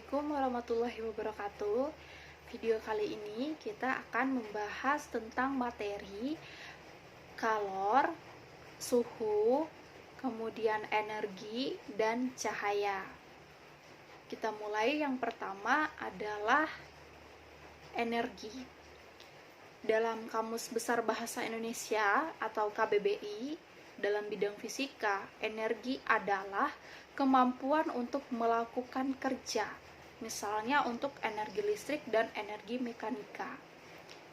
Assalamualaikum warahmatullahi wabarakatuh. Video kali ini kita akan membahas tentang materi kalor, suhu, kemudian energi, dan cahaya. Kita mulai, yang pertama adalah energi. Dalam Kamus Besar Bahasa Indonesia atau KBBI, dalam bidang fisika, energi adalah kemampuan untuk melakukan kerja, misalnya untuk energi listrik dan energi mekanika.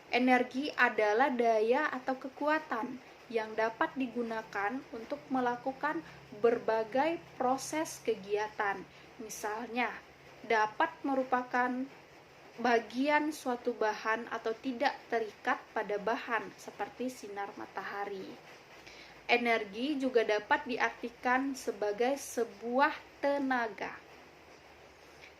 Energi adalah daya atau kekuatan yang dapat digunakan untuk melakukan berbagai proses kegiatan, misalnya dapat merupakan bagian suatu bahan atau tidak terikat pada bahan seperti sinar matahari. Energi juga dapat diartikan sebagai sebuah tenaga.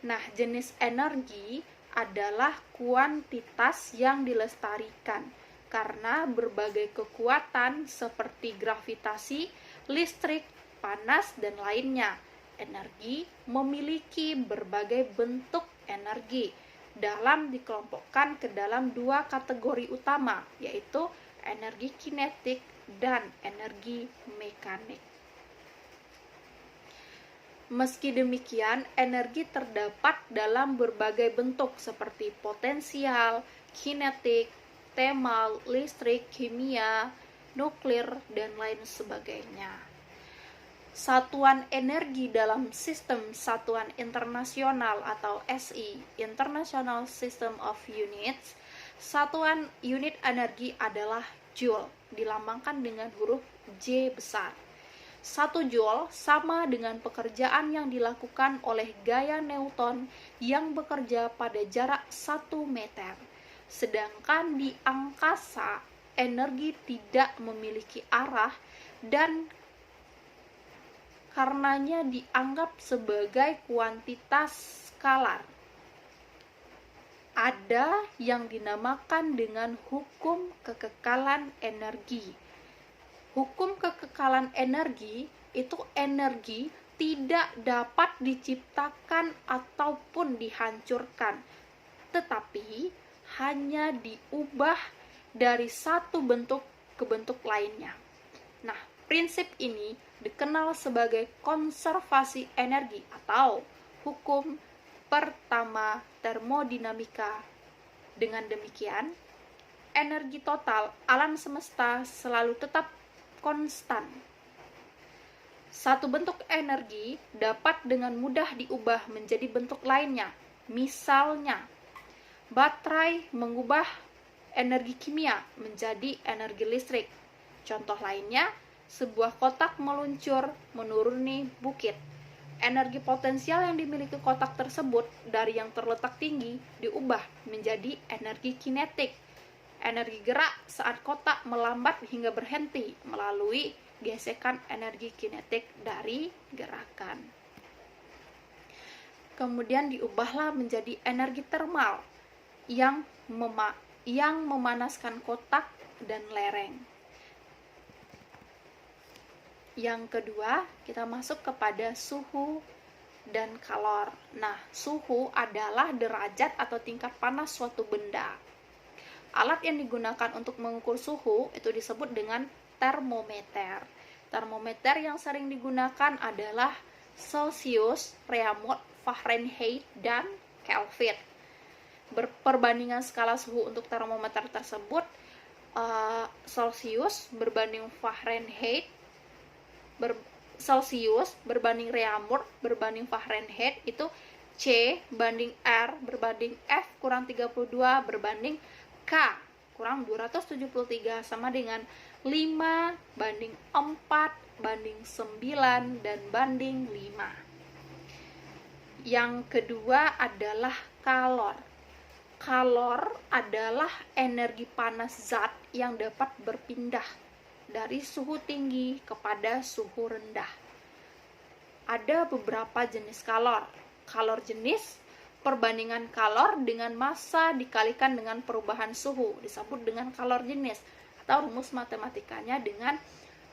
Nah, jenis energi adalah kuantitas yang dilestarikan karena berbagai kekuatan seperti gravitasi, listrik, panas, dan lainnya. Energi memiliki berbagai bentuk energi dalam dikelompokkan ke dalam dua kategori utama, yaitu energi kinetik dan energi mekanik. Meski demikian, energi terdapat dalam berbagai bentuk seperti potensial, kinetik, thermal, listrik, kimia, nuklir, dan lain sebagainya. Satuan energi dalam sistem satuan internasional atau SI, International System of Units, satuan unit energi adalah Joule, dilambangkan dengan huruf J besar. 1 Joule sama dengan pekerjaan yang dilakukan oleh gaya Newton yang bekerja pada jarak 1 meter. Sedangkan di angkasa, energi tidak memiliki arah dan karenanya dianggap sebagai kuantitas skalar. Ada yang dinamakan dengan hukum kekekalan energi. Hukum kekekalan energi itu energi tidak dapat diciptakan ataupun dihancurkan, tetapi hanya diubah dari satu bentuk ke bentuk lainnya. Nah, prinsip ini dikenal sebagai konservasi energi atau hukum pertama termodinamika. Dengan demikian, energi total alam semesta selalu tetap konstan. Satu bentuk energi dapat dengan mudah diubah menjadi bentuk lainnya. Misalnya, baterai mengubah energi kimia menjadi energi listrik. Contoh lainnya, sebuah kotak meluncur menuruni bukit. Energi potensial yang dimiliki kotak tersebut dari yang terletak tinggi diubah menjadi energi kinetik. Energi gerak saat kotak melambat hingga berhenti melalui gesekan energi kinetik dari gerakan. Kemudian diubahlah menjadi energi termal yang memanaskan kotak dan lereng. Yang kedua, kita masuk kepada suhu dan kalor. Nah, suhu adalah derajat atau tingkat panas suatu benda. Alat yang digunakan untuk mengukur suhu itu disebut dengan termometer. Termometer yang sering digunakan adalah Celsius, Reaumur, Fahrenheit, dan Kelvin. Perbandingan skala suhu untuk termometer tersebut, Celsius berbanding Fahrenheit, Celsius berbanding Reaumur berbanding Fahrenheit itu C banding R berbanding F kurang 32 berbanding K kurang 273 sama dengan 5 banding 4 banding 9 dan banding 5. Yang kedua adalah kalor. Kalor adalah energi panas zat yang dapat berpindah dari suhu tinggi kepada suhu rendah. Ada beberapa jenis kalor. Kalor jenis, perbandingan kalor dengan massa dikalikan dengan perubahan suhu disebut dengan kalor jenis, atau rumus matematikanya dengan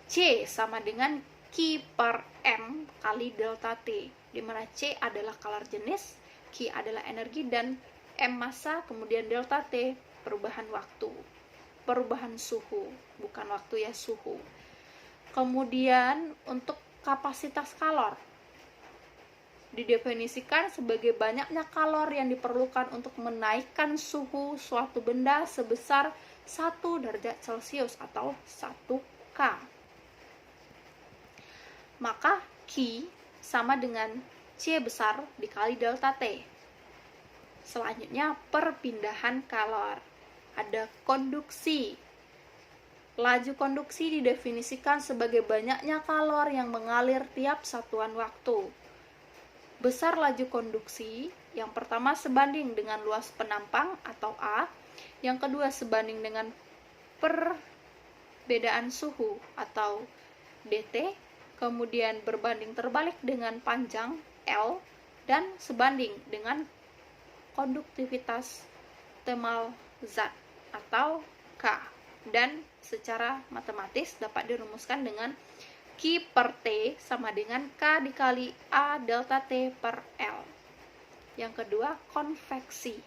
C sama dengan Q per M kali delta T, di mana C adalah kalor jenis, Q adalah energi, dan M massa, kemudian delta T perubahan waktu, perubahan suhu, bukan waktu ya, suhu. Kemudian untuk kapasitas kalor didefinisikan sebagai banyaknya kalor yang diperlukan untuk menaikkan suhu suatu benda sebesar 1 derajat Celcius atau 1 K. Maka Q sama dengan C besar dikali delta T. Selanjutnya perpindahan kalor. Ada konduksi. Laju konduksi didefinisikan sebagai banyaknya kalor yang mengalir tiap satuan waktu. Besar laju konduksi, yang pertama sebanding dengan luas penampang atau A, yang kedua sebanding dengan perbedaan suhu atau dt, kemudian berbanding terbalik dengan panjang L, dan sebanding dengan konduktivitas thermal zat atau K. Dan secara matematis dapat dirumuskan dengan Q per T sama dengan K dikali A delta T per L. Yang kedua, konveksi.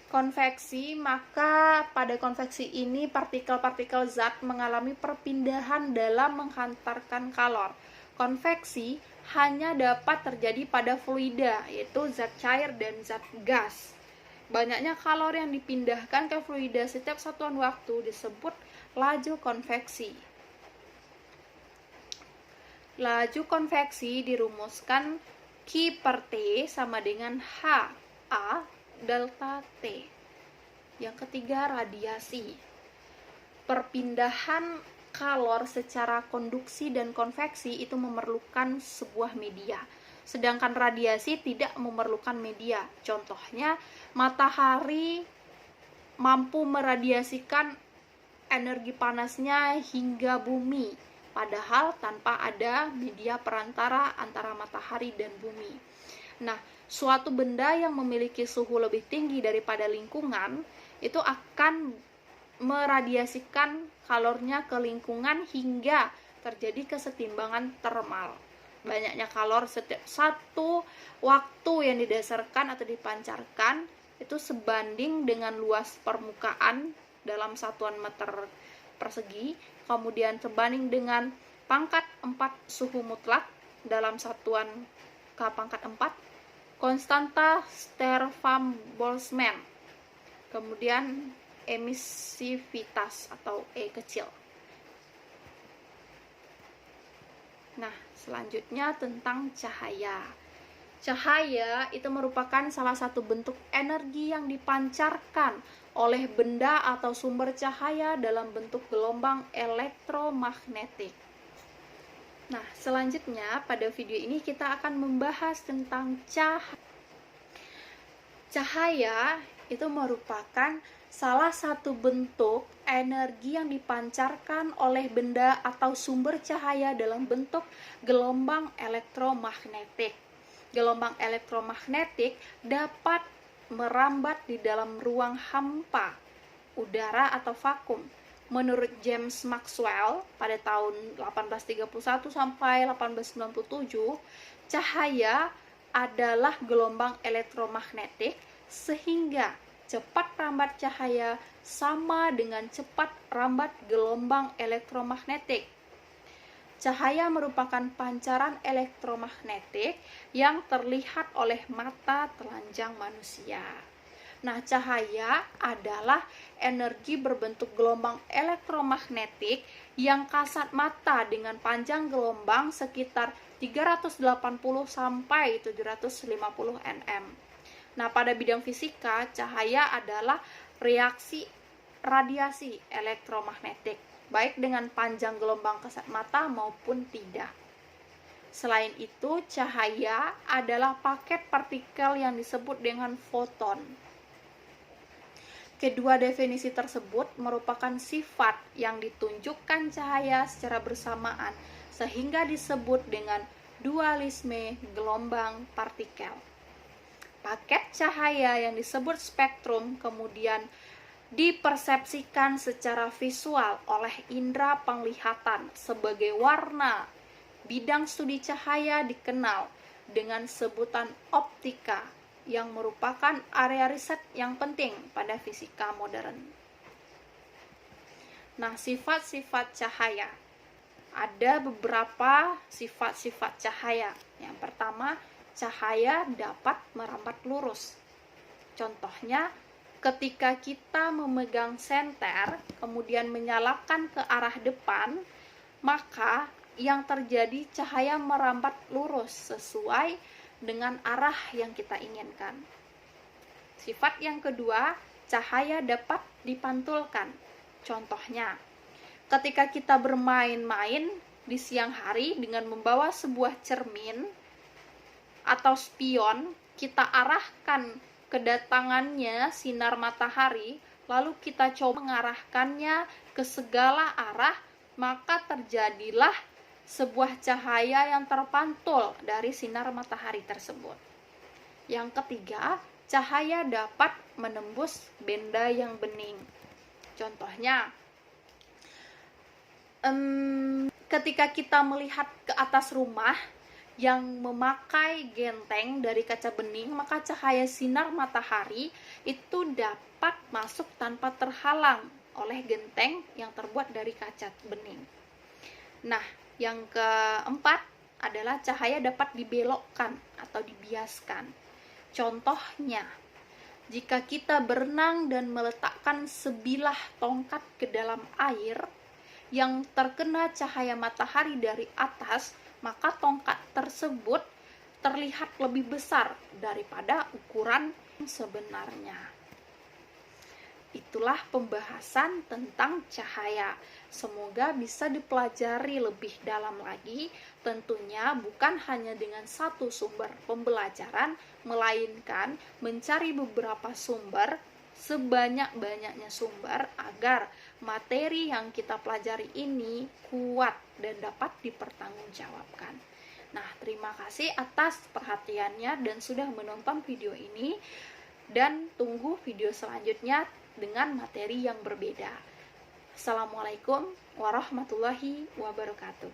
Konveksi, maka pada konveksi ini partikel-partikel zat mengalami perpindahan dalam menghantarkan kalor. Konveksi hanya dapat terjadi pada fluida, yaitu zat cair dan zat gas. Banyaknya kalor yang dipindahkan ke fluida setiap satuan waktu disebut laju konveksi. Laju konveksi dirumuskan Q per T sama dengan H A delta T. Yang ketiga, radiasi. Perpindahan kalor secara konduksi dan konveksi itu memerlukan sebuah media. Sedangkan radiasi tidak memerlukan media. Contohnya, matahari mampu meradiasikan energi panasnya hingga bumi, padahal tanpa ada media perantara antara matahari dan bumi. Nah, suatu benda yang memiliki suhu lebih tinggi daripada lingkungan itu akan meradiasikan kalornya ke lingkungan hingga terjadi kesetimbangan termal. Banyaknya kalor setiap satu waktu yang didasarkan atau dipancarkan itu sebanding dengan luas permukaan dalam satuan meter persegi, kemudian sebanding dengan pangkat 4 suhu mutlak dalam satuan K pangkat 4, konstanta Stefan-Boltzmann, kemudian emisivitas atau E kecil. Nah, selanjutnya tentang cahaya. Cahaya itu merupakan salah satu bentuk energi yang dipancarkan oleh benda atau sumber cahaya dalam bentuk gelombang elektromagnetik. Nah, selanjutnya pada video ini kita akan membahas tentang cahaya. Cahaya itu merupakan salah satu bentuk energi yang dipancarkan oleh benda atau sumber cahaya dalam bentuk gelombang elektromagnetik. Gelombang elektromagnetik dapat merambat di dalam ruang hampa, udara atau vakum. Menurut James Maxwell pada tahun 1831 sampai 1897, cahaya adalah gelombang elektromagnetik sehingga cepat rambat cahaya sama dengan cepat rambat gelombang elektromagnetik. Cahaya merupakan pancaran elektromagnetik yang terlihat oleh mata telanjang manusia. Nah, cahaya adalah energi berbentuk gelombang elektromagnetik yang kasat mata dengan panjang gelombang sekitar 380 sampai 750 nm. Nah, pada bidang fisika, cahaya adalah reaksi radiasi elektromagnetik, baik dengan panjang gelombang kasat mata maupun tidak. Selain itu, cahaya adalah paket partikel yang disebut dengan foton. Kedua definisi tersebut merupakan sifat yang ditunjukkan cahaya secara bersamaan, sehingga disebut dengan dualisme gelombang partikel. Paket cahaya yang disebut spektrum kemudian dipersepsikan secara visual oleh indera penglihatan sebagai warna. Bidang studi cahaya dikenal dengan sebutan optika, yang merupakan area riset yang penting pada fisika modern. Nah, sifat-sifat cahaya. Ada beberapa sifat-sifat cahaya. Yang pertama, cahaya dapat merambat lurus. Contohnya, ketika kita memegang senter, kemudian menyalakan ke arah depan, maka yang terjadi cahaya merambat lurus sesuai dengan arah yang kita inginkan. Sifat yang kedua, cahaya dapat dipantulkan. Contohnya, ketika kita bermain-main di siang hari dengan membawa sebuah cermin atau spion, kita arahkan kedatangannya sinar matahari, lalu kita coba mengarahkannya ke segala arah, maka terjadilah sebuah cahaya yang terpantul dari sinar matahari tersebut. Yang ketiga, cahaya dapat menembus benda yang bening. Contohnya, ketika kita melihat ke atas rumah yang memakai genteng dari kaca bening, maka cahaya sinar matahari itu dapat masuk tanpa terhalang oleh genteng yang terbuat dari kaca bening. Nah, yang keempat adalah cahaya dapat dibelokkan atau dibiaskan. Contohnya, jika kita berenang dan meletakkan sebilah tongkat ke dalam air yang terkena cahaya matahari dari atas, maka tongkat tersebut terlihat lebih besar daripada ukuran sebenarnya. Itulah pembahasan tentang cahaya. Semoga bisa dipelajari lebih dalam lagi, tentunya bukan hanya dengan satu sumber pembelajaran, melainkan mencari beberapa sumber, sebanyak-banyaknya sumber, agar materi yang kita pelajari ini kuat dan dapat dipertanggungjawabkan. Nah, terima kasih atas perhatiannya dan sudah menonton video ini, dan tunggu video selanjutnya dengan materi yang berbeda. Assalamualaikum warahmatullahi wabarakatuh.